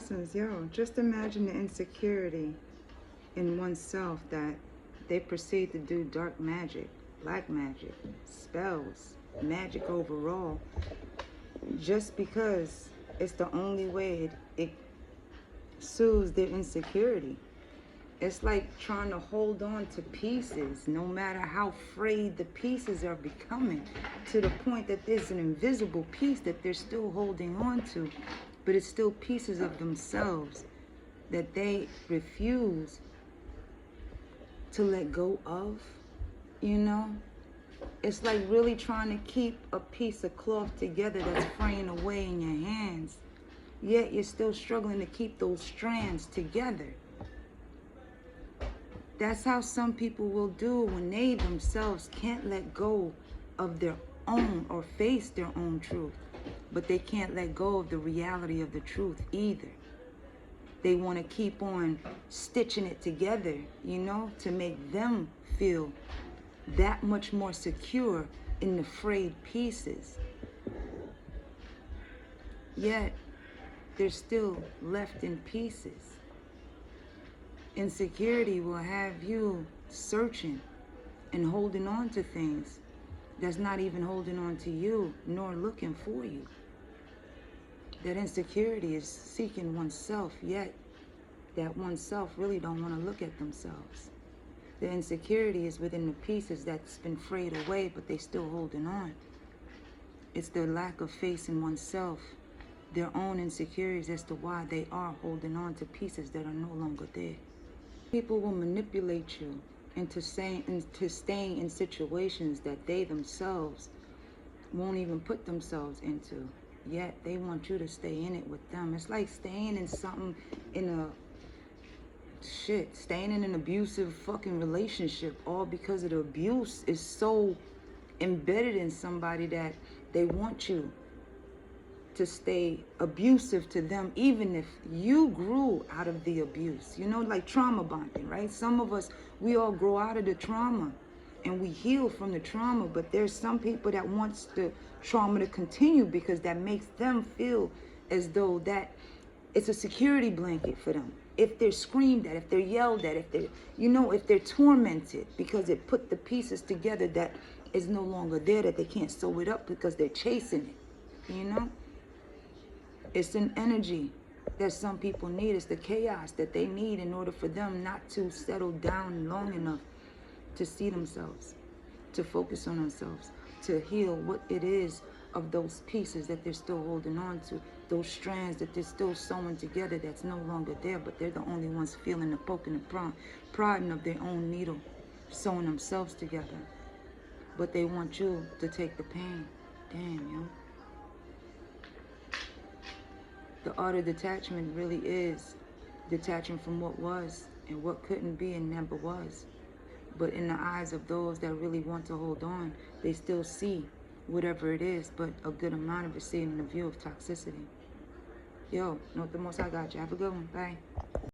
Blessings, yo. Just imagine the insecurity in oneself that they proceed to do dark magic, black magic, spells, magic overall, just because it's the only way it soothes their insecurity. It's like trying to hold on to pieces, no matter how frayed the pieces are becoming, to the point that there's an invisible piece that they're still holding on to, but it's still pieces of themselves that they refuse to let go of, you know? It's like really trying to keep a piece of cloth together that's fraying away in your hands, yet you're still struggling to keep those strands together. That's how some people will do when they themselves can't let go of their own or face their own truth, but they can't let go of the reality of the truth either. They want to keep on stitching it together, you know, to make them feel that much more secure in the frayed pieces. Yet, they're still left in pieces. Insecurity will have you searching and holding on to things that's not even holding on to you, nor looking for you. That insecurity is seeking oneself, yet that oneself really don't want to look at themselves. The insecurity is within the pieces that's been frayed away, but they still holding on. It's their lack of faith in oneself, their own insecurities as to why they are holding on to pieces that are no longer there. People will manipulate you into staying in situations that they themselves won't even put themselves into, yet they want you to stay in it with them. It's like staying in something, staying in an abusive fucking relationship, all because of the abuse is so embedded in somebody that they want you to stay abusive to them, even if you grew out of the abuse. You know, like trauma bonding, right? Some of us, we all grow out of the trauma and we heal from the trauma, but there's some people that wants the trauma to continue because that makes them feel as though that it's a security blanket for them. If they're screamed at, if they're yelled at, if they're, you know, if they're tormented because it put the pieces together that is no longer there, that they can't sew it up because they're chasing it, you know? It's an energy that some people need. It's the chaos that they need in order for them not to settle down long enough to see themselves, to focus on themselves, to heal what it is of those pieces that they're still holding on to, those strands that they're still sewing together that's no longer there, but they're the only ones feeling the poking and prodding of their own needle, sewing themselves together. But they want you to take the pain. Damn, yo. The art of detachment really is detaching from what was and what couldn't be and never was. But in the eyes of those that really want to hold on, they still see whatever it is, but a good amount of it seen in the view of toxicity. Yo, know what the most I got you. Have a good one. Bye.